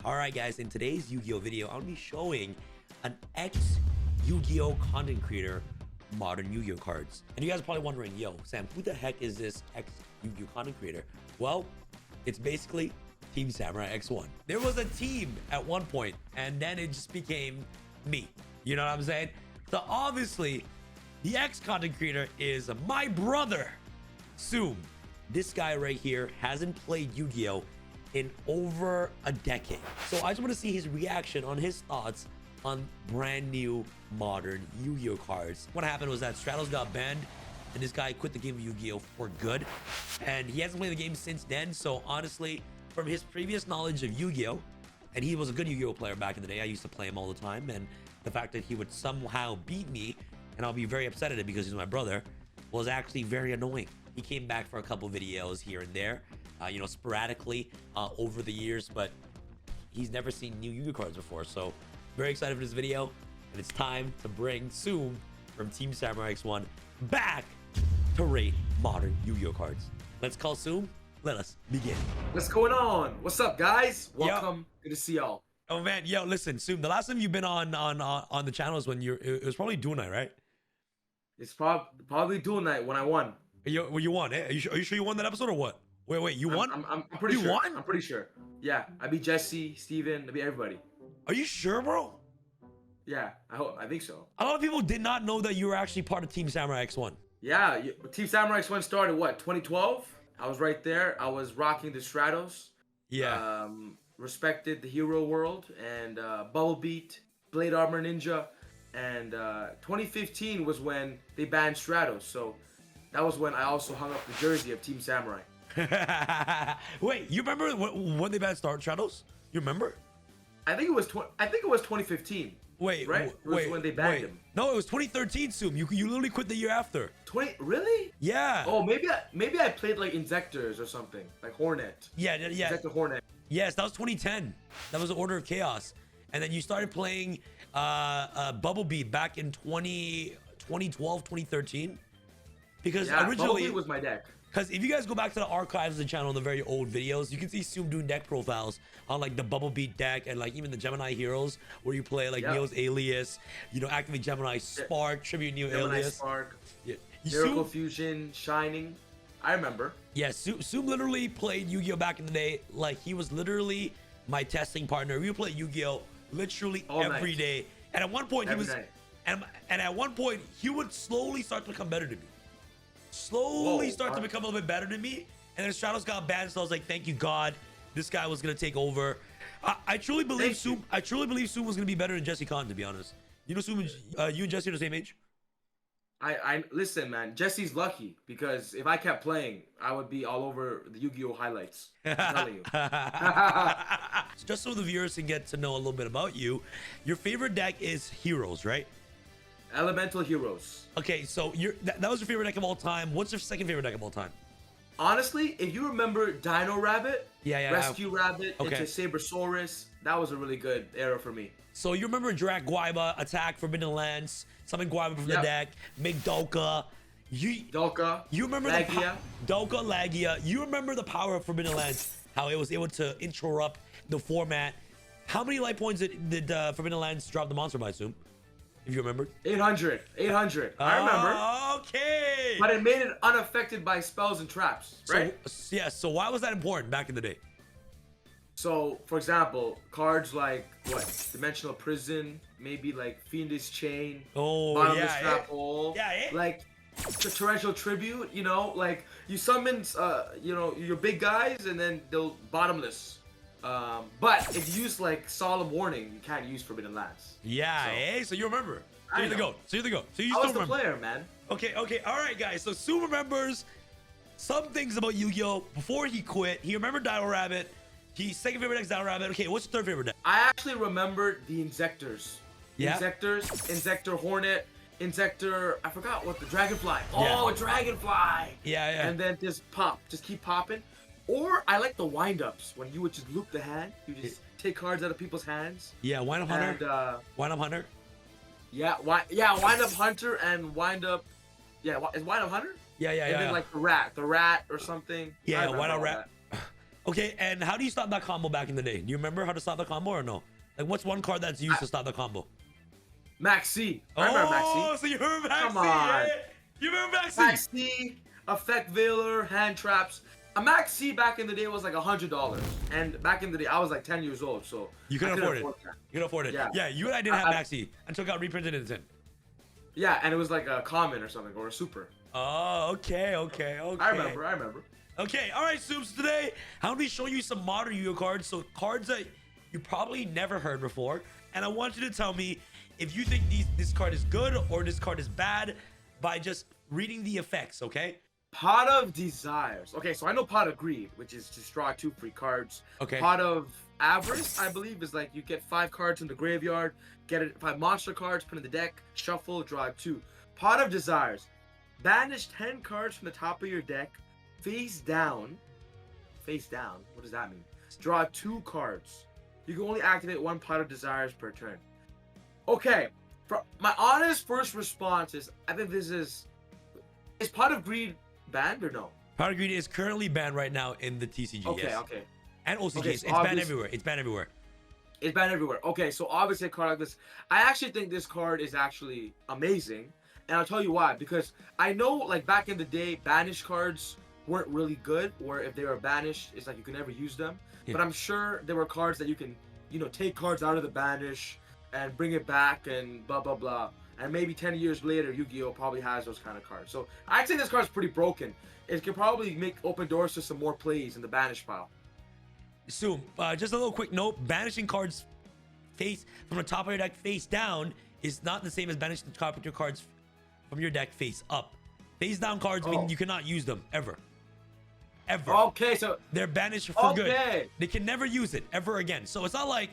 Alright guys, in today's Yu-Gi-Oh video, I'm going to be showing an ex-Yu-Gi-Oh content creator modern Yu-Gi-Oh cards. And you guys are probably wondering, yo, Sam, who the heck is this ex-Yu-Gi-Oh content creator? Well, it's basically Team Samurai X1. There was a team at one point, and then it just became me. You know what I'm saying? So obviously, the ex-content creator is my brother, Soom. This guy right here hasn't played Yu-Gi-Oh in over a decade. So I just want to see his reaction on his thoughts on brand new modern Yu-Gi-Oh cards. What happened was that Stratos got banned and this guy quit the game of Yu-Gi-Oh for good. And he hasn't played the game since then. So honestly, from his previous knowledge of Yu-Gi-Oh, and he was a good Yu-Gi-Oh player back in the day. I used to play him all the time. And the fact that he would somehow beat me, and I'll be very upset at it because he's my brother, was actually very annoying. He came back for a couple videos here and there, sporadically over the years, but he's never seen new Yu-Gi-Oh cards before. So very excited for this video, and it's time to bring Soom from Team Samurai X1 back to rate modern Yu-Gi-Oh cards. Let's call Soom. Let us begin. What's going on? What's up, guys? Welcome. Good to see y'all. Oh man, yo, listen, Soom. The last time you've been on the channel is when it was probably Duel Night, right? It's probably Duel Night when I won. You won, eh? Are you sure you won that episode or what? Wait, you won? I'm pretty sure. You won? I'm pretty sure. Yeah, I beat Jesse, Steven, I beat everybody. Are you sure, bro? Yeah, I think so. A lot of people did not know that you were actually part of Team Samurai X1. Yeah, Team Samurai X1 started what, 2012? I was right there. I was rocking the Stratos. Yeah. Respected the Hero World and Bubble Beat, Blade Armor Ninja, and 2015 was when they banned Stratos. So that was when I also hung up the jersey of Team Samurai. Wait, you remember when they banned Stratos? You remember? I think it was 2015. Wait, right? It was when they banned him. No, it was 2013, Soom. You literally quit the year after. Really? Yeah. Oh, maybe I played like Inzectors or something, like Hornet. Yeah. Inzector Hornet. Yes, that was 2010. That was the Order of Chaos. And then you started playing Bubble Beat back in 2012, 2013. Because yeah, originally... Bubble Beat was my deck. Because if you guys go back to the archives of the channel, the very old videos, you can see Soom doing deck profiles on like the Bubble Beat deck and like even the Gemini Heroes, where you play like Neo's Alias, activate Gemini Spark, tribute Neo Gemini Alias. Spark, Yeah. Miracle Fusion, Shining. I remember. Yeah, Soom literally played Yu-Gi-Oh back in the day. Like he was literally my testing partner. We would play Yu-Gi-Oh literally every day. And at one point and at one point he would slowly start to become better to me. Start to become a little bit better than me, and then Stratos got banned, so I was like, thank you God, this guy was gonna take over. I truly believe Soom. I truly believe Soom was gonna be better than Jesse Khan, to be honest. You know, Soom, you and Jesse are the same age. I listen, man. Jesse's lucky because if I kept playing, I would be all over the Yu-Gi-Oh highlights. I'm telling you. So just so the viewers can get to know a little bit about you, your favorite deck is Heroes, right? Elemental Heroes. Okay, so that was your favorite deck of all time. What's your second favorite deck of all time? Honestly, if you remember Dino Rabbit, yeah, Rescue Rabbit, okay, into Sabersaurus, that was a really good era for me. So you remember Drak Guaiba, Attack, Forbidden Lance, summon Guaiba from the deck, make Dolka. You remember Lagia. Dolka, Lagia. You remember the power of Forbidden Lance, how it was able to interrupt the format. How many life points did Forbidden Lance drop the monster by, Soom? If you remember? 800. I remember. Okay. But it made it unaffected by spells and traps, right? So, yeah, so why was that important back in the day? So, for example, cards like, Dimensional Prison, maybe like Fiendish Chain, Bottomless Trap Hole, like Torrential Tribute, like you summon, your big guys and then they'll Bottomless. But if you use like Solemn Warning, you can't use Forbidden Lance. Yeah, so you remember. So you're the goat. So you I was still the player, man. Okay, all right, guys. So Soom remembers some things about Yu-Gi-Oh! Before he quit. He remembered Dino Rabbit. His second favorite deck is Dino Rabbit. Okay, what's your third favorite deck? I actually remembered the Inzectors. Yeah? Inzector Hornet, Inzector, I forgot what, the Dragonfly. Oh, Dragonfly! Yeah. And then just keep popping. Or I like the wind-ups, when you would just loop the hand. You just take cards out of people's hands. Yeah, Wind Up Hunter. And, Wind Up Hunter. Yeah, Wind Up Hunter and Wind Up... Yeah, is Wind Up Hunter? Yeah. And then like the rat or something. Yeah, Wind Up Rat. Okay, and how do you stop that combo back in the day? Do you remember how to stop the combo or no? Like, what's one card that's used to stop the combo? Max C. I remember Max C. Oh, so you remember Max Come C, on. eh? You remember Max C? Max C, Effect Veiler, Hand Traps. A Max C back in the day was like $100. And back in the day, I was like 10 years old, so you couldn't afford it. You could afford it. Yeah, you and I didn't have Max C until it got reprinted in 10. Yeah, and it was like a common or something, or a super. Oh, okay. I remember. Okay, all right, Soups. Today, I'm gonna be showing you some modern Yu-Gi-Oh cards. So cards that you probably never heard before. And I want you to tell me if you think this card is good or this card is bad by just reading the effects, okay? Pot of Desires. Okay, so I know Pot of Greed, which is just draw 2 free cards. Okay. Pot of Avarice, I believe, is like you get 5 cards in the graveyard, get 5 monster cards, put in the deck, shuffle, draw 2. Pot of Desires. Banish 10 cards from the top of your deck, face down. Face down? What does that mean? Draw 2 cards. You can only activate 1 Pot of Desires per turn. Okay, my honest first response is, I think this is Pot of Greed banned or no? Pot of Greed is currently banned right now in the TCG. Okay, yes. okay. And OCGs. Okay, so it's banned everywhere. It's banned everywhere. It's banned everywhere. Okay, so obviously a card like this, I actually think this card is actually amazing. And I'll tell you why. Because I know, like, back in the day, banished cards weren't really good. Or if they were banished, it's like you could never use them. Yeah. But I'm sure there were cards that you can, you know, take cards out of the banish and bring it back and blah, blah, blah. And maybe 10 years later, Yu-Gi-Oh! Probably has those kind of cards. So I'd say this card's pretty broken. It could probably open doors to some more plays in the banish pile. So, just a little quick note. Banishing cards face from the top of your deck face down is not the same as banishing your cards from your deck face up. Face down cards mean you cannot use them ever. Ever. Okay, so they're banished for good. They can never use it ever again. So it's not like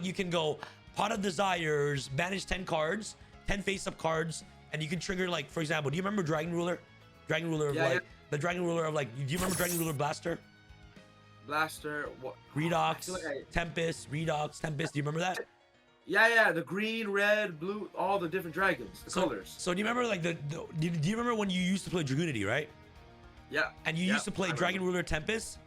you can go Pot of Desires, banish 10 cards, 10 face-up cards, and you can trigger, like, for example, do you remember Dragon Ruler? Dragon Ruler of the Dragon Ruler of, like, do you remember Dragon Ruler Blaster? Blaster, what? Redox, Tempest, Redox, Tempest. Do you remember that? Yeah, the green, red, blue, all the different dragons, the colors. So do you remember, like, do you remember when you used to play Dragunity, right? Yeah. And you used to play Dragon Ruler Tempest?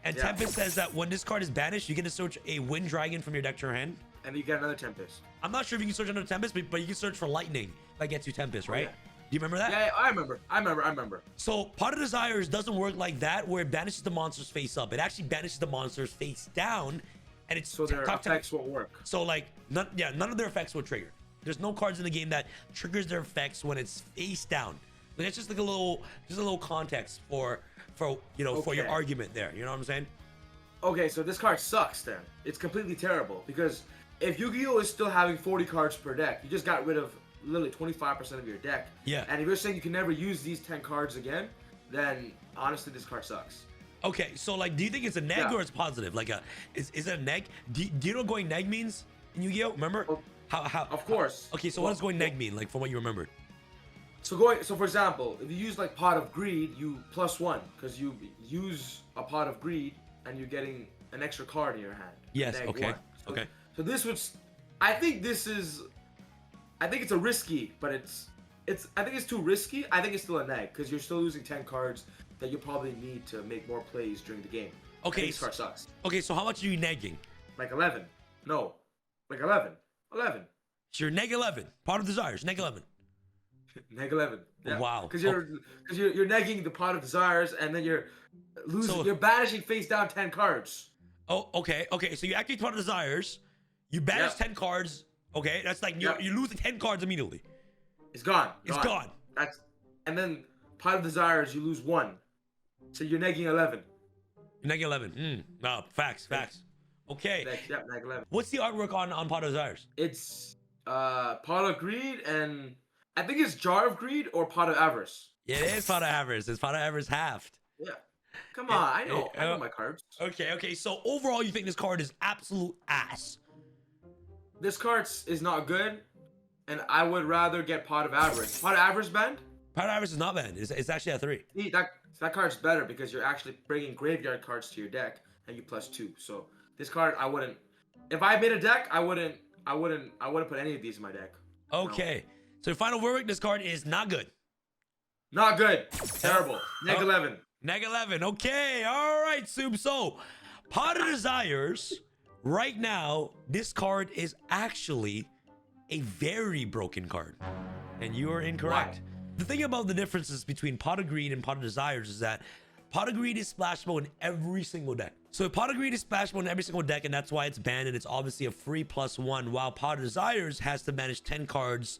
And Tempest says that when this card is banished, you get to search a Wind Dragon from your deck to your hand. And you get another Tempest. I'm not sure if you can search another Tempest, but you can search for Lightning. That gets you Tempest, right? Do you remember that? Yeah, I remember. So Pot of Desires doesn't work like that, where it banishes the monsters face up. It actually banishes the monsters face down, and it's so their effects won't work. So like, none of their effects will trigger. There's no cards in the game that triggers their effects when it's face down. Like, it's just like a little context for your argument there. You know what I'm saying? Okay, so this card sucks then. It's completely terrible because if Yu-Gi-Oh is still having 40 cards per deck, you just got rid of literally 25% of your deck. Yeah. And if you're saying you can never use these 10 cards again, then honestly this card sucks. Okay, so like, do you think it's a neg or it's positive? Like, is it a neg? Do you know what going neg means in Yu-Gi-Oh? Remember? How? Of course. Okay, so what does going neg mean? Like, from what you remembered? So for example, if you use like Pot of Greed, you +1 because you use a Pot of Greed and you're getting an extra card in your hand. Yes. Okay. Okay. So this would, I think it's a risky, but I think it's too risky. I think it's still a neg because you're still losing 10 cards that you probably need to make more plays during the game. Okay. This card sucks. Okay, so how much are you negging? Like 11. No, like 11. 11. So you're neg 11. Pot of Desires, neg 11. Neg 11. Yeah. Wow. Because you're negging the Pot of Desires and then you're losing. You're banishing face down 10 cards. Oh, okay. Okay, so you activate Pot of Desires. You banish 10 cards. Okay, that's like you lose 10 cards immediately. It's gone. It's gone. And then Pot of Desires, you lose 1. So you're negging 11. You're negging 11. No, facts. Okay. Neg 11. What's the artwork on Pot of Desires? It's Pot of Greed and I think it's Jar of Greed or Pot of Avarice. Yeah, it is Pot of Avarice. It's Pot of Avarice halved. Yeah. Come on, I know my cards. Okay. So overall, you think this card is absolute ass? This card is not good, and I would rather get Pot of Avarice. Pot of Avarice banned? Pot of Avarice is not banned. It's actually a 3. See, that card's better because you're actually bringing graveyard cards to your deck, and you +2. So this card, I wouldn't. If I made a deck, I wouldn't put any of these in my deck. Okay. So final verdict: this card is not good. Not good. Terrible. Neg 11. Neg 11. Okay. All right, Soup. So, Pot of Desires, right now, this card is actually a very broken card. And you are incorrect. Why? The thing about the differences between Pot of Greed and Pot of Desires is that Pot of Greed is splashable in every single deck. So Pot of Greed is splashable in every single deck, and that's why it's banned, and it's obviously a free +1, while Pot of Desires has to manage 10 cards,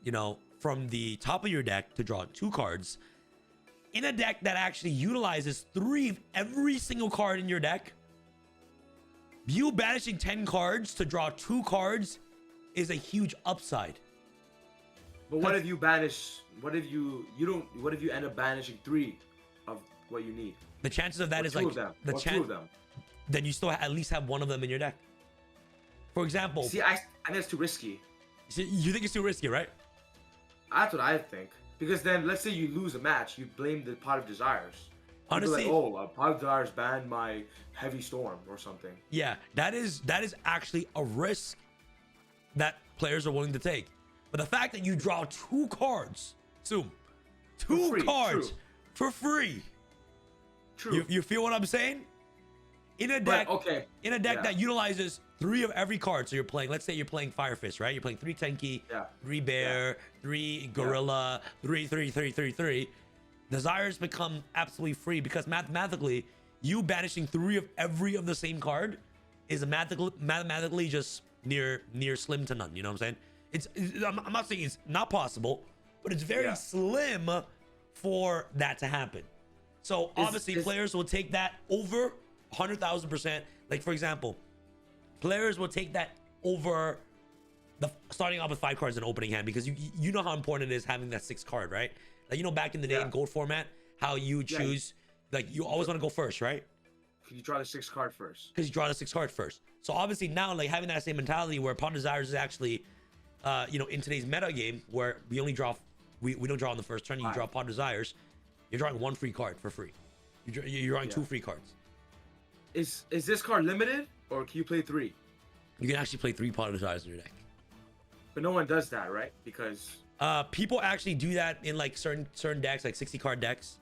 you know, from the top of your deck to draw 2 cards. In a deck that actually utilizes 3 of every single card in your deck, you banishing 10 cards to draw 2 cards is a huge upside. But what if you banish? What if you don't? What if you end up banishing 3 of what you need? The chances of that or is 2 like of them. the or chance. 2 of them. Then you still at least have 1 of them in your deck. For example, See, I think it's too risky. You think it's too risky, right? That's what I think. Because then, let's say you lose a match, you blame the Pot of Desires. Honestly, like, oh, Pot of Desires banned my Heavy Storm or something. Yeah, that is actually a risk that players are willing to take. But the fact that you draw 2 cards, Zoom, 2 cards true. for free. True. You feel what I'm saying? In a deck, yeah. that utilizes 3 of every card. So you're playing, let's say you're playing Fire Fist, right? You're playing 3 Tenki, 3 Bear, 3 Gorilla, 3. Desires become absolutely free because mathematically, you banishing 3 of every of the same card is mathematically just near slim to none. You know what I'm saying? I'm not saying it's not possible, but it's very slim for that to happen. So obviously players will take that over 100,000%. Like for example, players will take that over the starting off with 5 cards in opening hand because you know how important it is having that 6 card, right? Like you know back in the day in gold format, how you choose like you always want to go first, right? Can you draw the 6 card first? Because you draw the 6 card first. So obviously now like having that same mentality where Pot of Desires is actually you know, in today's meta game where we only draw, we don't draw on the first turn, you draw Pot of Desires, you're drawing 1 free card for free. You're drawing 2 free cards. Is this card limited or can you play 3? You can actually play 3 Pot of Desires in your deck. But no one does that, right? Because people actually do that in like certain decks, like 60 card decks.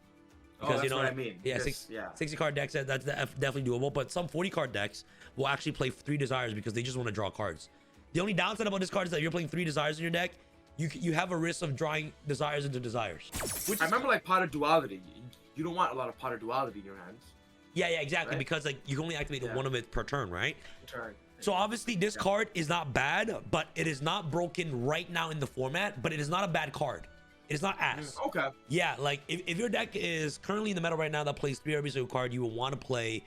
Because that's you know what I mean. Yeah, 60 card decks, that's definitely doable. But some 40 card decks will actually play 3 Desires because they just want to draw cards. The only downside about this card is that you're playing 3 Desires in your deck. You have a risk of drawing Desires into Desires. Which I remember like Pot of Duality. You don't want a lot of Pot of Duality in your hands. Yeah, exactly. Right? Because like you can only activate one of it per turn, right? Turn. So obviously this card is not bad, but it is not broken right now in the format. But it is not a bad card. It is not ass. Okay. Yeah, like if your deck is currently in the meta right now that plays 3 every single card, you will want to play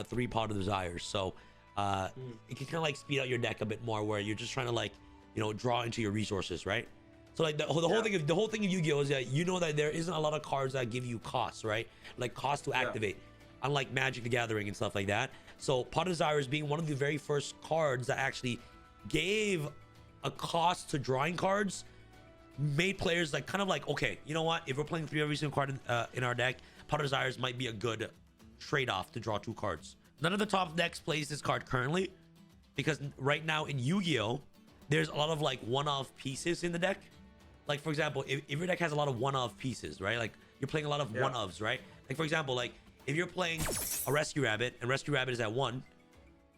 3 Pot of Desires. So it can kind of like speed out your deck a bit more where you're just trying to like, you know, draw into your resources, right? So like the whole thing of Yu-Gi-Oh is that you know that there isn't a lot of cards that give you costs, right? Like cost to activate, unlike Magic the Gathering and stuff like that. So Pot of Desires being one of the very first cards that actually gave a cost to drawing cards made players like kind of like, okay, you know what? If we're playing 3 every single card in our deck, Pot of Desires might be a good trade-off to draw 2 cards. None of the top decks plays this card currently because right now in Yu-Gi-Oh, there's a lot of like one-off pieces in the deck. Like for example, if your deck has a lot of one-off pieces, right? Like you're playing a lot of one-ofs, right? Like for example, like if you're playing a Rescue Rabbit and Rescue Rabbit is at 1,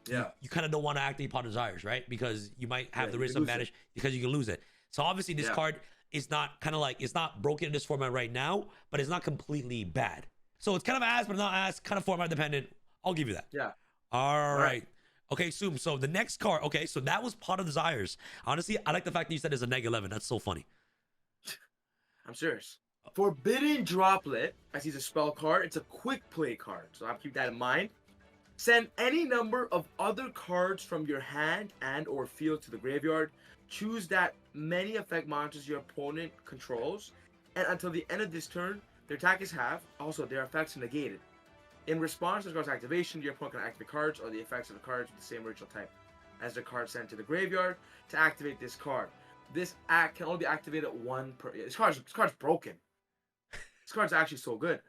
you kind of don't want to activate Pot of Desires, right? Because you might have the risk of manage because you can lose it. So obviously this card is not kind of like, it's not broken in this format right now, but it's not completely bad. So it's kind of ass, but not ass, kind of format dependent. I'll give you that. Yeah. All right. Okay, Soom. So the next card. Okay, so that was Pot of Desires. Honestly, I like the fact that you said it's a neg 11. That's so funny. I'm serious. Forbidden Droplet, as he's a spell card, it's a quick play card. So I'll keep that in mind. Send any number of other cards from your hand and or field to the graveyard. Choose that many effect monsters your opponent controls. And until the end of this turn, their attack is halved. Also, their effects are negated. In response to the card's activation, your opponent can activate cards or the effects of the cards with the same original type as the card sent to the graveyard to activate this card. This act can only be activated one per. This card's broken. This card's actually so good.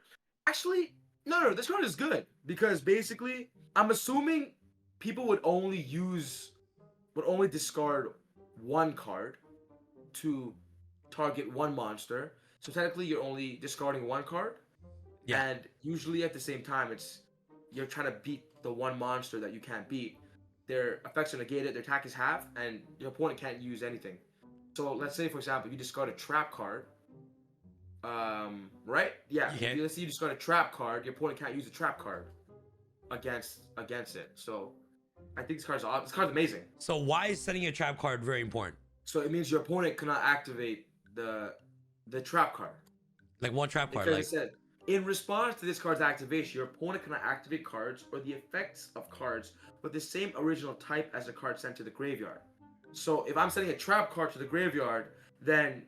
Actually, no, this card is good because basically, I'm assuming people would only discard 1 card to target 1 monster. So technically, you're only discarding 1 card. Yeah. And usually at the same time, you're trying to beat the one monster that you can't beat. Their effects are negated, their attack is half, and your opponent can't use anything. So let's say, for example, you discard a trap card. Right? Yeah. Okay. Let's say you discard a trap card, your opponent can't use the trap card against it. So I think this card's amazing. So why is setting a trap card very important? So it means your opponent cannot activate the trap card. Like one trap card. Because like... I said, in response to this card's activation, your opponent cannot activate cards or the effects of cards with the same original type as the card sent to the graveyard. So if I'm sending a trap card to the graveyard, then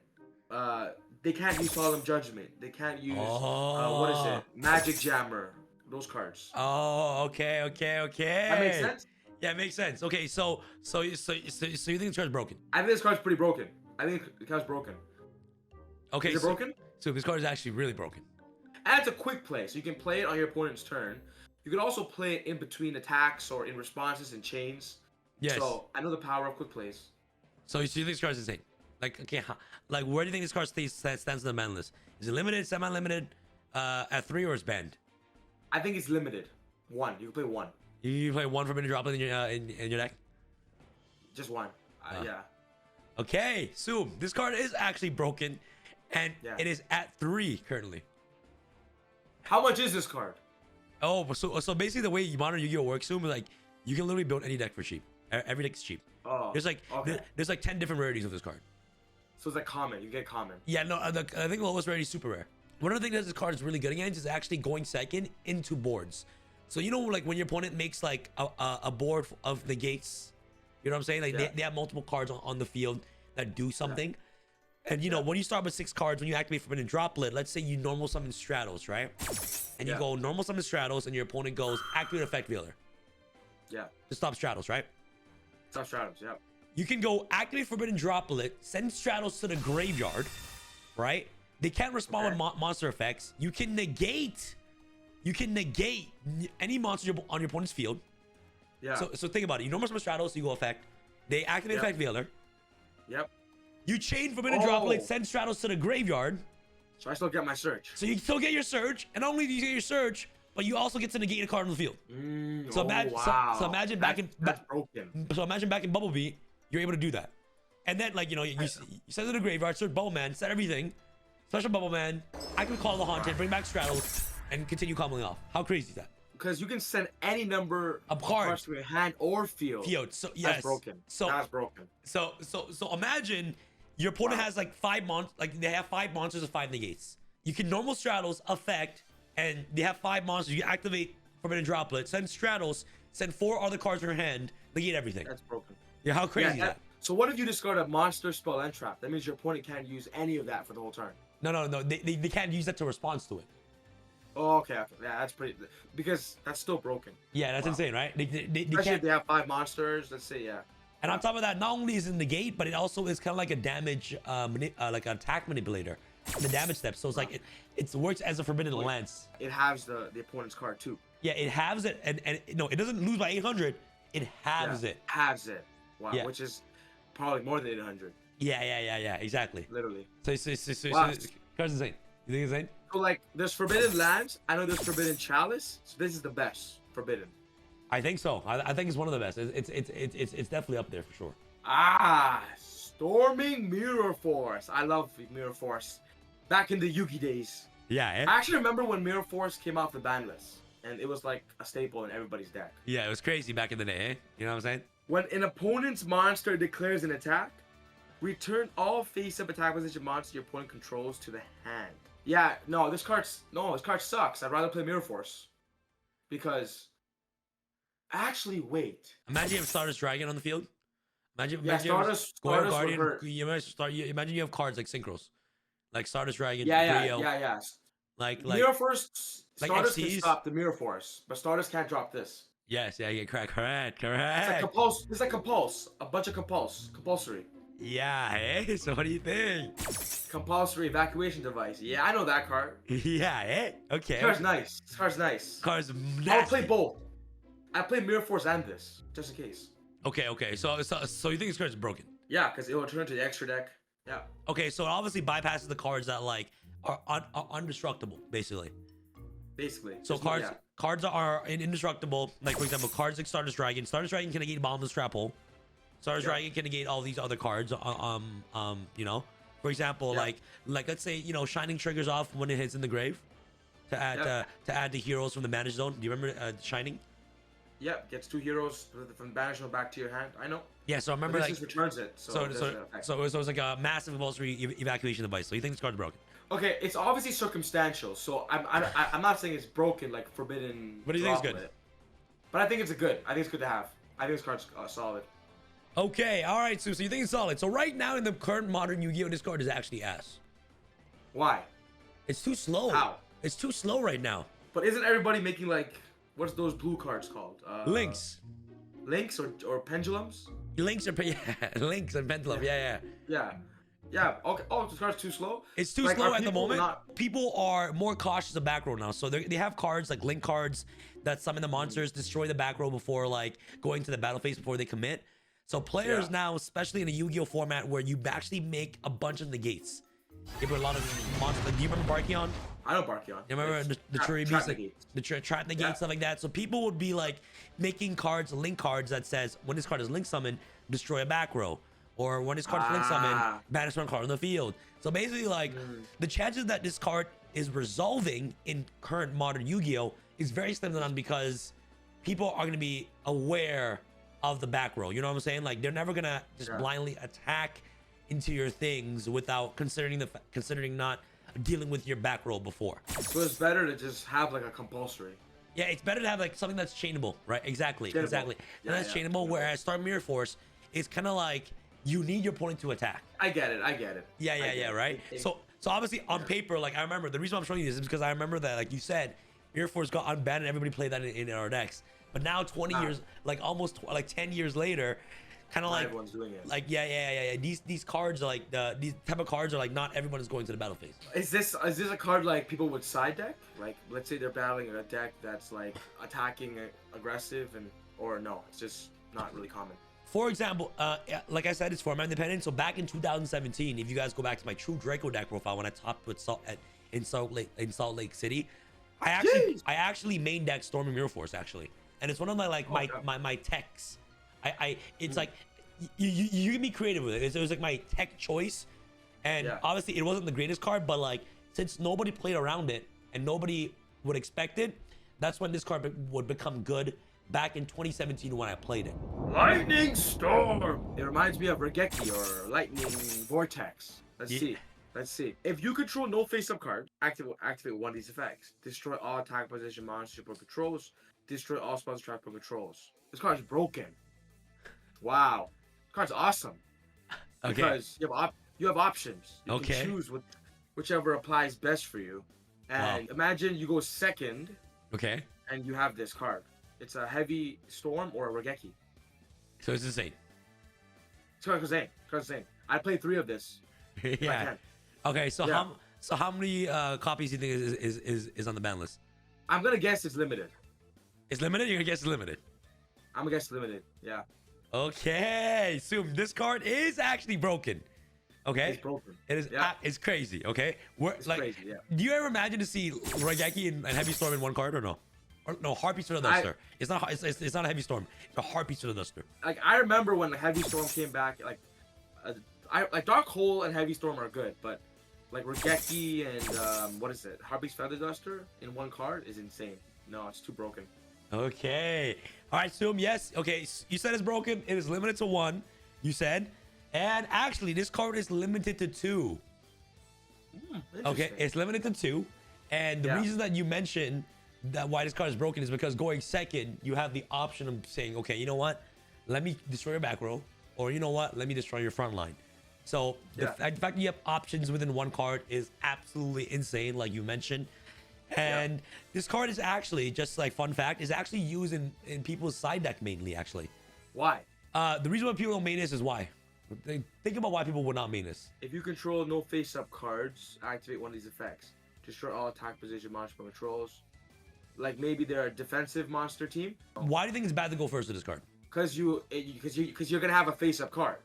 they can't use Solemn Judgment. They can't use what is it? Magic Jammer. Those cards. Oh, okay. That makes sense? Yeah, it makes sense. Okay, so you think this card's broken? I think this card's pretty broken. I think the card's broken. Okay, is it broken? So this card is actually really broken. And it's a quick play, so you can play it on your opponent's turn. You can also play it in between attacks or in responses and chains. Yes. So I know the power of quick plays. So you think this card's insane? Like, okay, like where do you think this card stands on the ban list? Is it limited, semi-limited, at 3, or is banned? I think it's limited. 1. You can play 1. You play 1 Forbidden Droplet in your deck? Just 1. Yeah. Okay, so this card is actually broken, and it is at 3 currently. How much is this card? Oh, so basically the way Modern Yu-Gi-Oh works, Zoom, is like you can literally build any deck for cheap. Every deck is cheap. Oh. There's like 10 different rarities of this card. So it's like common. You get common. Yeah, no, I think the lowest rarity is super rare. One of the things that this card is really good against is actually going second into boards. So you know, like when your opponent makes like a board of negates, you know what I'm saying? Like they have multiple cards on the field that do something. Yeah. And you know, when you start with 6 cards, when you activate Forbidden Droplet, let's say you normal summon Stratos, right? And you go normal summon Stratos, and your opponent goes activate Effect Veiler. Yeah. To stop Stratos, right? Stop Stratos, yeah. You can go activate Forbidden Droplet, send Stratos to the graveyard, right? They can't respond with monster effects. You can negate any monster on your opponent's field. Yeah. So think about it. You normal summon Stratos, you go effect. They activate Effect Veiler. Yep. You chain Forbidden Droplet, send Stratos to the graveyard. So I still get my search. So you still get your search, and not only do you get your search, but you also get to negate a card on the field. So imagine back in Bumblebee, you're able to do that. And then like you send it to the graveyard, search Bowman, set everything, special Bubbleman, activate Call of the Haunted, bring back Stratos, and continue comboing off. How crazy is that? Because you can send any number of cards to your hand or field. So yes. That's broken. That's broken. So imagine your opponent has like 5 monsters, like they have 5 monsters of 5 negates. You can normal Stratos, effect, and they have 5 monsters. You activate Forbidden Droplet, send Stratos, send 4 other cards in your hand, negate everything. That's broken. Yeah, how crazy is that? So what if you discard a monster, spell, and trap? That means your opponent can't use any of that for the whole turn. No. They can't use that to respond to it. Oh, okay. Yeah, that's pretty. Because that's still broken. Yeah, that's insane, right? They Especially can't. If they have 5 monsters. Let's say, yeah. And on top of that, not only is it negate, but it also is kind of like a damage, like an attack manipulator, the damage step. So it's like it works as a forbidden lance. It halves the opponent's card too. Yeah, it halves it, and no, it doesn't lose by 800. It halves it. Halves it. Wow, which is probably more than 800. Yeah, exactly. Literally. So card's insane. You think it's insane? So like, there's forbidden lands. I know there's forbidden chalice. So this is the best forbidden. I think so. I think it's one of the best. It's definitely up there for sure. Storming Mirror Force. I love Mirror Force. Back in the Yugi days. Yeah. I actually remember when Mirror Force came off the ban list, and it was like a staple in everybody's deck. Yeah, it was crazy back in the day. Eh? You know what I'm saying? When an opponent's monster declares an attack, return all face-up attack position monsters your opponent controls to the hand. Yeah, this card sucks. I'd rather play Mirror Force because. Actually, wait. Imagine you have Stardust Dragon on the field. Imagine Stardust Guardian. Imagine you have cards like Synchros, like Stardust Dragon. Yeah. Like Mirror Force. Stardust can stop the Mirror Force, but Stardust can't drop this. Yes, correct. It's like compulse. A bunch of compulsory. Yeah, hey. So what do you think? Compulsory evacuation device. Yeah, I know that card. Yeah, hey. Okay. This card's nice. Cards. I'll play both. I play Mirror Force and this, just in case. Okay. So you think this card's broken? Yeah, because it will turn to the extra deck. Yeah. Okay, so it obviously bypasses the cards that like are indestructible, basically. Basically. So cards are indestructible. Like, for example, cards like Stardust Dragon. Stardust Dragon can negate Bomb the Strap Hole. Stardust Dragon can negate all these other cards. You know, for example, like let's say, you know, Shining triggers off when it hits in the grave to add the heroes from the Banish Zone. Do you remember Shining? Yep, gets 2 heroes from the Banish Zone back to your hand. I know. Yeah, so I remember, this like, just returns it. So it's like a massive compulsory evacuation device. So you think this card's broken? Okay, it's obviously circumstantial. So I'm not saying it's broken like forbidden. What do you think is good? But I think it's good. I think it's good to have. I think this card's solid. Okay, all right, so you think it's solid. So right now in the current modern Yu-Gi-Oh, this card is actually ass. Why? It's too slow. How? It's too slow right now. But isn't everybody making, like, what's those blue cards called? Links. Links or pendulums? Links are links and pendulum. Yeah. Okay. Oh, this card's too slow. It's too slow at the moment. People are more cautious of back row now, so they have cards like link cards that summon the monsters, destroy the back row before like going to the battle phase before they commit. So players now, especially in a Yu-Gi-Oh format where you actually make a bunch of negates, you put a lot of monsters. Like, do you remember Barkion? I know Barkion. You remember the Churibis, like, the trap negate, stuff like that. So people would be like making cards, link cards that says when this card is link summoned, destroy a back row, or when this card is link summoned, banish one card on the field. So basically, like the chances that this card is resolving in current modern Yu-Gi-Oh is very slim to none because people are going to be aware of the back row. You know what I'm saying? Like they're never gonna just blindly attack into your things without considering not dealing with your back row before. So it's better to just have like a compulsory. Yeah, it's better to have like something that's chainable, right? Exactly. That's chainable. Whereas Star Mirror Force is kind of like you need your opponent to attack. I get it. Yeah, right. So obviously on paper, like I remember the reason I'm showing you this is because I remember that, like you said, Mirror Force got unbanned and everybody played that in our decks. But now 20 years, like almost like 10 years later, kind of like everyone's doing it. Like these cards are like these type of cards are like not everyone is going to the battle phase. Is this a card like people would side deck? Like let's say they're battling in a deck that's like attacking aggressive or no, it's just not really common. For example, like I said, it's format independent. So back in 2017, if you guys go back to my True Draco deck profile when I topped with in Salt Lake City, I actually main deck Storm and Mirror Force actually. And it's one of my like my techs. It's like you can be creative with it. It was like my tech choice, and obviously it wasn't the greatest card, but like since nobody played around it and nobody would expect it, that's when this card would become good. Back in 2017 when I played it. Lightning Storm. It reminds me of Regeki or Lightning Vortex. Let's see. If you control no face-up card, activate one of these effects. Destroy all attack position monsters or controls. Destroy all spells trapped or controls. This card's broken. Wow. This card's awesome. Okay. Because you have options. You can choose whichever applies best for you. And imagine you go second. Okay. And you have this card. It's a Heavy Storm or a Regeki. So it's insane. It's insane. I played 3 of this. Yeah. Okay, so how many copies do you think is on the ban list? I'm gonna guess it's limited. It's limited? You're gonna guess it's limited? I'm gonna guess limited, yeah. Okay, so this card is actually broken. Okay? It's broken. It is. It's crazy, okay? It's like, crazy, yeah. Do you ever imagine to see Regeki and Heavy Storm in one card or no? Or no, Harpies for the Duster. It's not a Heavy Storm. It's a Harpies for the Duster. Like I remember when Heavy Storm came back, like Dark Hole and Heavy Storm are good, but like Regeki and what is it? Harpy's Feather Duster in one card is insane. No, it's too broken. Okay. All right, Zoom. Yes. Okay. You said it's broken. It is limited to 1. You said, and actually, this card is limited to 2. Okay, it's limited to 2, and the reason that you mentioned that why this card is broken is because going second, you have the option of saying, okay, you know what? Let me destroy your back row, or you know what? Let me destroy your front line. So the fact that you have options within one card is absolutely insane, like you mentioned. And this card is actually, just like fun fact, is actually used in people's side deck mainly, actually. Why? The reason why people don't main this is why. Think about why people would not main this. If you control no face-up cards, activate one of these effects. Destroy all attack position monster controls. Like maybe they're a defensive monster team. Why do you think it's bad to go first with this card? Because you're gonna have a face-up card.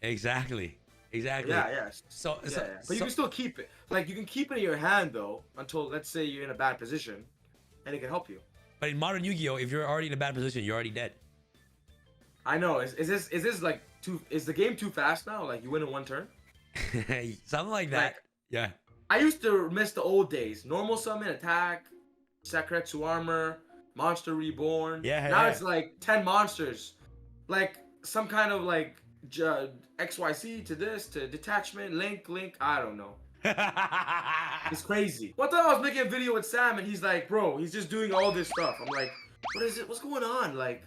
Exactly. exactly. Yeah, yeah. But you can still keep it. Like, you can keep it in your hand though until, let's say, you're in a bad position, and it can help you. But in modern Yu-Gi-Oh, if you're already in a bad position, you're already dead. I know. Is this like too? Is the game too fast now? Like, you win in one turn? Something like that. Like, yeah. I used to miss the old days. Normal summon, attack, Sakuretsu armor, monster reborn. Yeah. Now it's like 10 monsters. Like some kind of like XYZ to this, to detachment, link. I don't know. It's crazy. One time I was making a video with Sam and he's like, bro, he's just doing all this stuff. I'm like, what is it? What's going on? Like,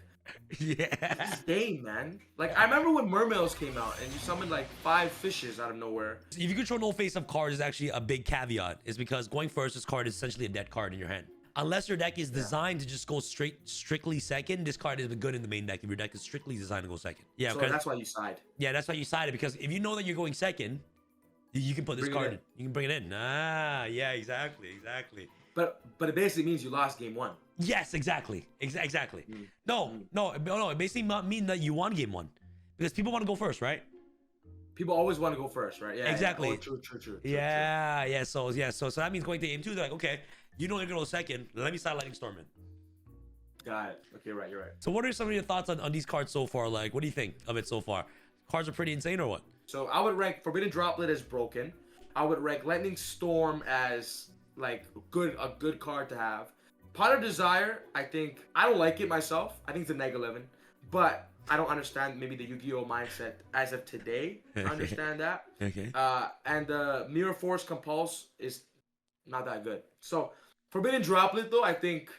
yeah. this game, man. Like, I remember when Mermails came out and you summoned like 5 fishes out of nowhere. If you control no face-up cards is actually a big caveat. Is because going first, this card is essentially a dead card in your hand. Unless your deck is designed to just go strictly second, this card is good in the main deck. If your deck is strictly designed to go second. Yeah, so that's why you side. Yeah, that's why you sided, because if you know that you're going second, you can put this card in. You can bring it in. Ah, yeah, exactly. But it basically means you lost game 1. Yes, exactly. Exactly. No, it basically mean that you won game 1. Because people want to go first, right? People always want to go first, right? Yeah. Exactly. Yeah. Oh, true. Yeah. So that means going to game 2, they're like, okay, you know you're gonna go second. Let me start Lightning Storm in. Got it. Okay, right, you're right. So what are some of your thoughts on these cards so far? Like, what do you think of it so far? Cards are pretty insane or what? So I would rank Forbidden Droplet as broken. I would rank Lightning Storm as like a good card to have. Pot of Desire, I don't like it myself. I think it's a -11, but I don't understand maybe the Yu-Gi-Oh mindset as of today. I understand that. Okay. And the Mirror Force Compulse is not that good. So Forbidden Droplet though, I think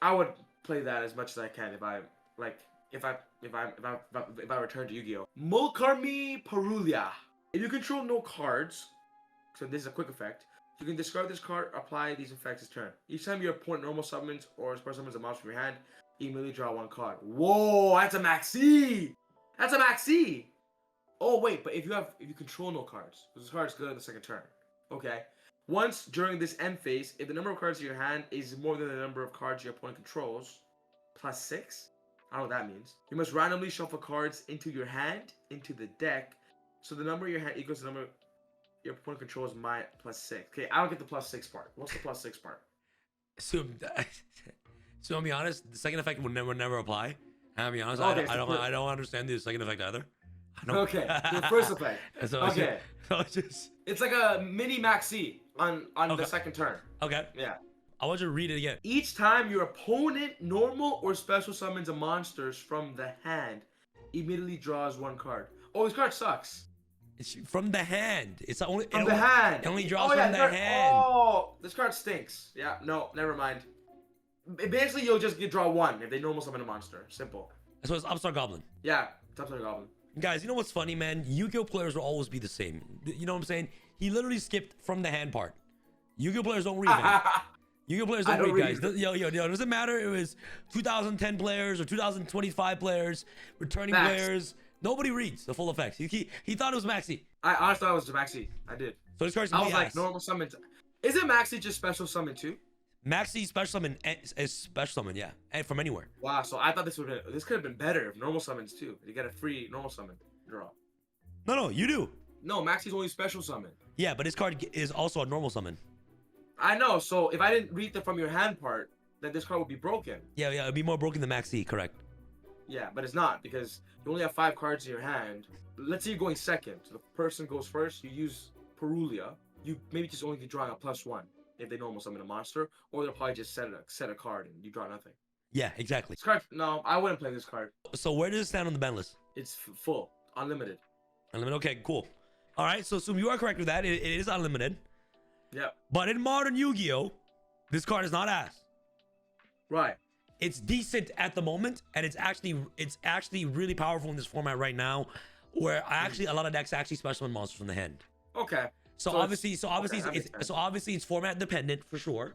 I would play that as much as I can if I return to Yu-Gi-Oh. Mulcharmy Purulia. If you control no cards, so this is a quick effect, you can discard this card, apply these effects this turn. Each time your opponent normal summons or special summons a monster from your hand, you immediately draw 1 card. Whoa, that's a maxi! That's a maxi! Oh wait, but if you control no cards, this card's good on the second turn. Okay. Once during this end phase, if the number of cards in your hand is more than the number of cards your opponent controls, +6. I don't know what that means. You must randomly shuffle cards into your hand, into the deck, so the number in your hand equals the number your opponent controls my +6. Okay, I don't get the +6 part. What's the +6 part? So I'll be honest, the second effect would never apply. I'll be honest, Okay, I don't understand the second effect either. Okay, the first effect. Okay. Just... It's like a mini maxi on the second turn. Okay. Yeah. I want you to read it again. Each time your opponent normal or special summons a monsters from the hand, immediately draws 1 card. Oh, this card sucks. It's from the hand. It's only from the hand. It only draws from the hand. Oh, this card stinks. Yeah, no, never mind. Basically, you'll just draw 1 if they normal summon a monster. Simple. So it's Upstart Goblin. Yeah, it's Upstart Goblin. Guys, you know what's funny, man? Yu-Gi-Oh players will always be the same. You know what I'm saying? He literally skipped from the hand part. Yu-Gi-Oh players don't read, man. Yu-Gi-Oh players don't read, guys. Yo, doesn't matter. It was 2010 players or 2025 players, returning players. Nobody reads the full effects. He thought it was maxi. I honestly thought it was maxi. I did. So this card's I was like, normal summon. Is it maxi just special summon too? Maxi special summon is special summon, yeah, and from anywhere. Wow, so I thought this could have been better if normal summons too. You get a free normal summon draw. No, you do. No, Maxi's only special summon. Yeah, but his card is also a normal summon. I know. So if I didn't read the from your hand part, then this card would be broken. Yeah, it'd be more broken than Maxi, correct? Yeah, but it's not because you only have 5 cards in your hand. Let's say you're going second. So the person goes first. You use Purulia. You maybe just only drawing a +1 if they normal summon a monster, or they'll probably just set a card and you draw nothing. Yeah, exactly. This card, no, I wouldn't play this card. So where does it stand on the ban list? It's full, unlimited. Unlimited. Okay, cool. All right, so you are correct with that. It is unlimited. Yeah. But in modern Yu-Gi-Oh, this card is not ass. Right. It's decent at the moment, and it's actually really powerful in this format right now, where a lot of decks actually special summon monsters from the hand. Okay. So obviously it's format dependent for sure,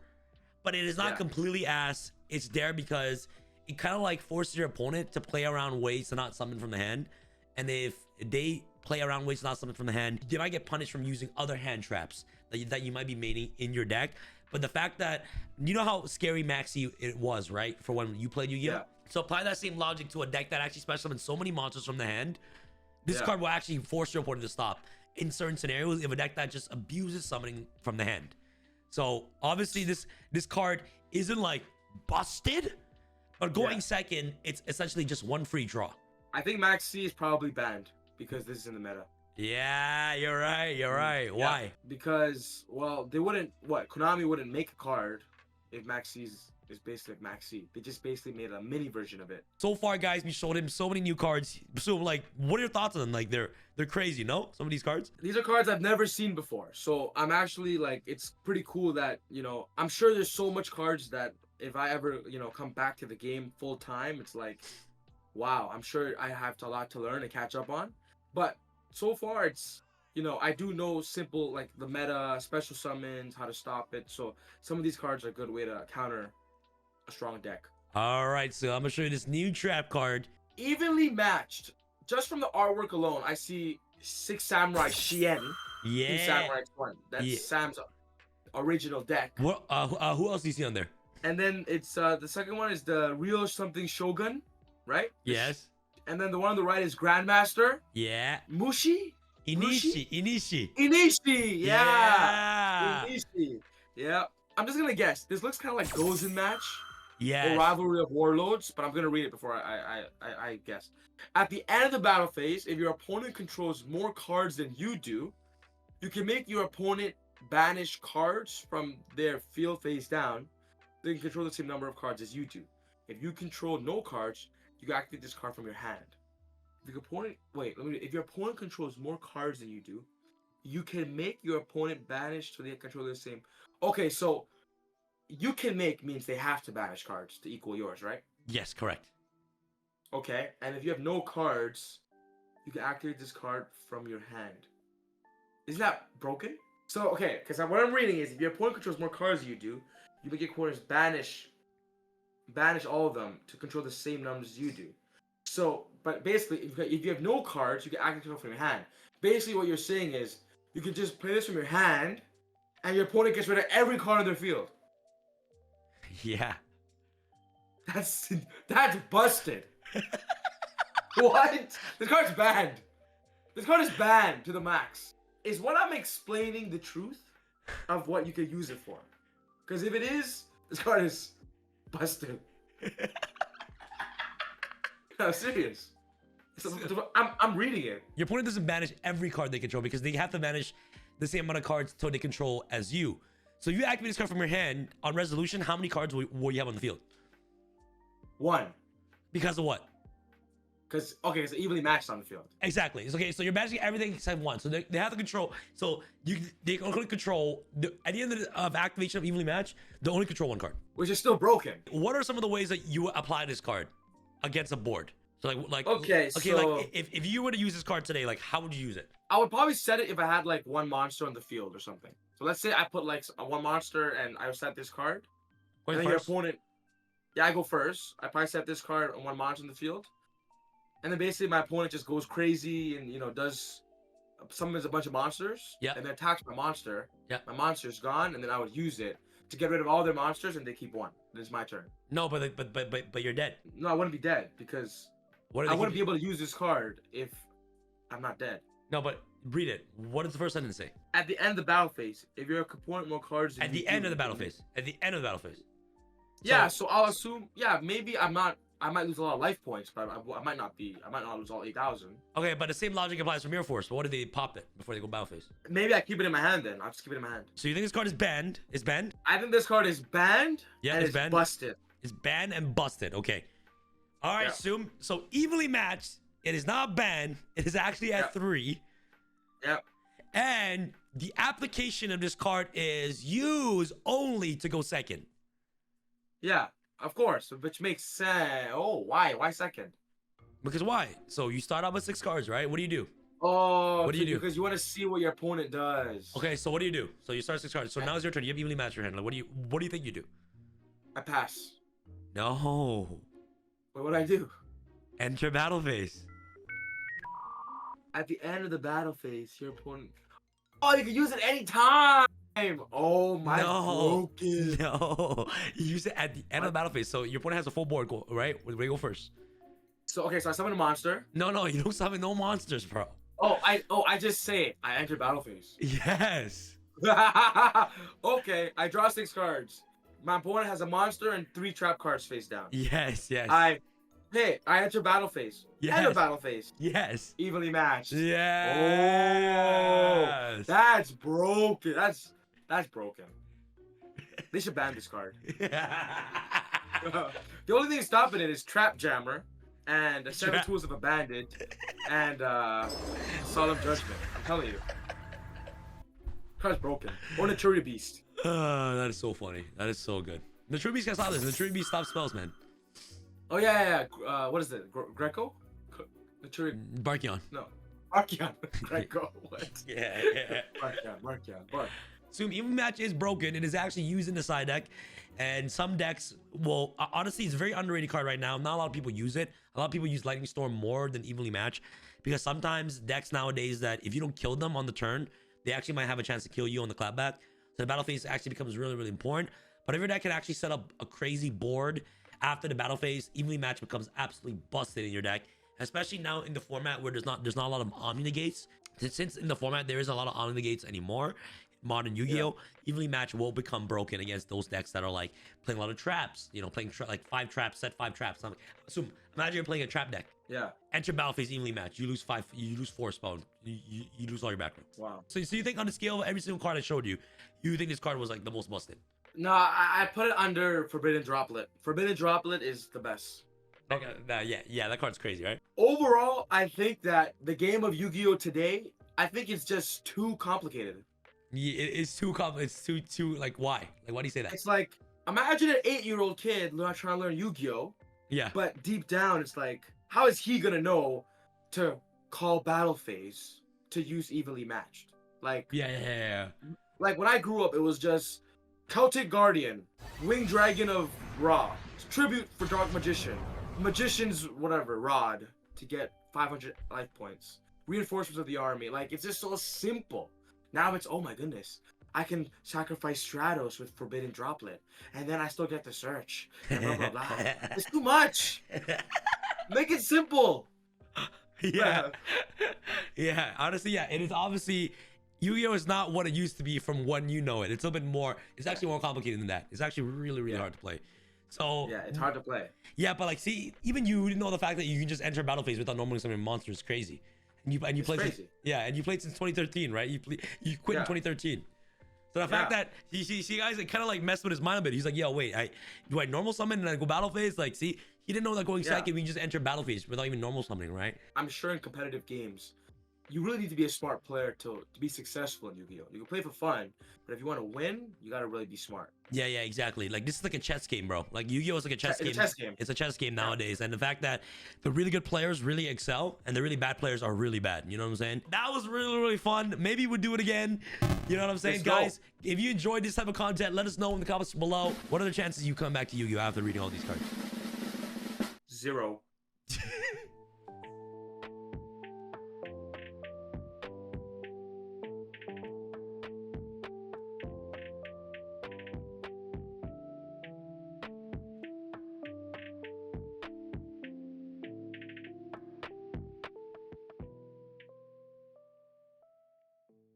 but it is not completely ass. It's there because it kind of like forces your opponent to play around ways to not summon from the hand, and if they play around ways to not summon from the hand, they might get punished from using other hand traps that you might be maining in your deck. But the fact that, you know how scary Maxi it was, right, for when you played Yu-Gi-Oh? Yeah. So apply that same logic to a deck that actually special summons so many monsters from the hand. This card will actually force your opponent to stop in certain scenarios if a deck that just abuses summoning from the hand. So obviously this card isn't like busted, but going second, it's essentially just one free draw. I think Max C is probably banned because this is in the meta. Yeah, you're right. You're right. Why? Because, well, they wouldn't, Konami wouldn't make a card if Max C is basically like Max C. They just basically made a mini version of it. So far, guys, we showed him so many new cards. So, like, what are your thoughts on them? Like, they're crazy, no? Some of these cards? These are cards I've never seen before. So I'm actually, like, it's pretty cool that, you know, I'm sure there's so much cards that if I ever, you know, come back to the game full time, it's like, wow, I'm sure I have a lot to learn and catch up on. But so far, it's, you know, I do know simple, like, the meta, special summons, how to stop it. So some of these cards are a good way to counter a strong deck. All right, so I'm going to show you this new trap card. Evenly matched. Just from the artwork alone, I see 6 Samurai Shien. Yeah. 2 Samurai 1. That's Sam's original deck. What? Who else do you see on there? And then it's the second one is the Real something Shogun, right? Yes. And then the one on the right is Grandmaster. Yeah. Mushi? Inishi. Inishi, yeah. Inishi. Yeah. I'm just gonna guess. This looks kind of like Gozen match. Yeah. Or Rivalry of Warlords, but I'm gonna read it before I guess. At the end of the battle phase, if your opponent controls more cards than you do, you can make your opponent banish cards from their field face down. They can control the same number of cards as you do. If you control no cards, you can activate this card from your hand. If your opponent controls more cards than you do, you can make your opponent banish so they control the same. Okay, so you can make means they have to banish cards to equal yours, right? Yes, correct. Okay, and if you have no cards, you can activate this card from your hand. Isn't that broken? So, okay, because what I'm reading is if your opponent controls more cards than you do, you make your opponents banish all of them to control the same numbers you do. So, but basically, if you have no cards, you can activate it from your hand. Basically, what you're saying is you can just play this from your hand, and your opponent gets rid of every card on their field. Yeah. That's busted. What? This card's banned. This card is banned to the max. Is what I'm explaining the truth of what you could use it for? Because if it is, this card is busted. No, serious. I'm reading it. Your opponent doesn't banish every card they control because they have to banish the same amount of cards so they control as you. So you activate this card from your hand on resolution. How many cards will you have on the field? 1. Because of what? Because, okay, it's evenly matched on the field. Exactly. It's okay. So you're banishing everything except 1. So they have to control. So they can only control at the end of activation of evenly matched. They only control 1 card, which is still broken. What are some of the ways that you apply this card against a board? So like if you were to use this card today, like how would you use it? I would probably set it if I had like 1 monster on the field or something. So let's say I put like 1 monster and I set this card. Going and then first? Your opponent, yeah, I go first. I probably set this card and 1 monster in the field. And then basically my opponent just goes crazy and, you know, summons a bunch of monsters. Yeah. And then attacks my monster. Yeah. My monster's gone, and then I would use it to get rid of all their monsters, and they keep 1. Then it's my turn. No, but you're dead. No, I wouldn't be dead because I wouldn't be able to use this card if I'm not dead. No, but read it. What does the first sentence say? At the end of the battle phase, if your opponent more cards than At the end of the battle phase. At the end of the battle phase. Yeah, so I'll assume, yeah, maybe I might lose a lot of life points, but I might not lose all 8,000. Okay, but the same logic applies for Mirror Force. But what did they pop it before they go battle phase? Maybe I keep it in my hand then. I'll just keep it in my hand. So you think this card is banned? It's banned? I think this card is banned. Yeah, and it's banned. Busted. It's banned and busted. Okay. All right, yeah. So evenly matched. It is not banned. It is actually at 3. Yep. And the application of this card is used only to go second. Yeah, of course, which makes sense. Oh, why? Why second? Because why? So you start out with 6 cards, right? What do you do? Oh, what do you do? Because you want to see what your opponent does. Okay, so what do you do? So you start 6 cards. So now it's your turn. You have evenly matched your hand. Like, what do you think you do? I pass. No. What do I do? Enter battle phase. At the end of the battle phase, your opponent. Oh, you can use it anytime. Oh my god. No. You use it at the end of the battle phase. So your opponent has a full board, right? Where do you go first? So I summon a monster. No, you don't summon no monsters, bro. I just say it. I enter battle phase. Yes. Okay, I draw 6 cards. My opponent has a monster and 3 trap cards face down. Yes. I enter battle phase. Yes. Enter battle phase. Yes. Evenly matched. Yes. Oh, that's broken. That's broken. They should ban this card. The only thing stopping it is Trap Jammer and 7 Tools of a Bandit and Solemn Judgment. I'm telling you. Card's broken. Or Naturi Beast. That is so funny. That is so good. Naturi Beast, guys, saw this. Naturi Beast stops spells, man. Oh, yeah. What is it? Greco? Naturi... Barkion. No. Barkion. Greco. What? Yeah. Barkion. So even match is broken. It is actually used in the side deck. And some decks, well, honestly, it's a very underrated card right now. Not a lot of people use it. A lot of people use Lightning Storm more than Evenly Match. Because sometimes decks nowadays that if you don't kill them on the turn, they actually might have a chance to kill you on the clapback. So the battle phase actually becomes really, really important. But if your deck can actually set up a crazy board after the battle phase, Evenly Match becomes absolutely busted in your deck. Especially now in the format where there's not a lot of Omni Negates. Since in the format there isn't a lot of Omni Negates anymore, modern Yu-Gi-Oh! Evenly Match will become broken against those decks that are like playing a lot of traps, you know, playing like 5 traps, set 5 traps. So imagine you're playing a trap deck. Yeah. Enter battle phase Evenly Match. You lose 4 spells. You lose all your background. Wow. So you think on the scale of every single card I showed you, you think this card was like the most busted? No, I put it under Forbidden Droplet. Forbidden Droplet is the best. Okay, that card's crazy, right? Overall, I think that the game of Yu-Gi-Oh! Today, I think it's just too complicated. Yeah, it's too complicated. It's too like, why? Like, why do you say that? It's like, imagine an 8-year-old kid trying to learn Yu-Gi-Oh! Yeah. But deep down, it's like, how is he gonna know to call battle phase to use Evenly Matched? Like, yeah. Like, when I grew up, it was just Celtic Guardian, Winged Dragon of Ra, Tribute for Dark Magician, Magician's whatever, Rod, to get 500 life points, Reinforcements of the Army. Like, it's just so simple. Now it's, oh my goodness, I can sacrifice Stratos with Forbidden Droplet, and then I still get the search, and blah, blah, blah. It's too much. Make it simple. Yeah. Honestly, yeah. It is obviously, Yu-Gi-Oh! Is not what it used to be from when you know it. It's a bit more, it's actually more complicated than that. It's actually really, really hard to play. So yeah, it's hard to play. Yeah, but like, see, even you know the fact that you can just enter battle phase without normally summoning monsters is crazy. And you played since, and you played since 2013, right? You quit in 2013. So the fact that see guys, it kind of like messed with his mind a bit. He's like, yo, wait, do I normal summon and I go battle phase? Like, see, he didn't know that going second, we can just enter battle phase without even normal summoning, right? I'm sure in competitive games, you really need to be a smart player to be successful in Yu-Gi-Oh! You can play for fun, but if you want to win, you gotta really be smart. Yeah, exactly. Like, this is like a chess game, bro. Like, Yu-Gi-Oh! Is like a chess game. It's a chess game. It's a chess game nowadays. And the fact that the really good players really excel and the really bad players are really bad. You know what I'm saying? That was really, really fun. Maybe we'll do it again. You know what I'm saying? Guys, if you enjoyed this type of content, let us know in the comments below. What are the chances you come back to Yu-Gi-Oh! After reading all these cards? 0.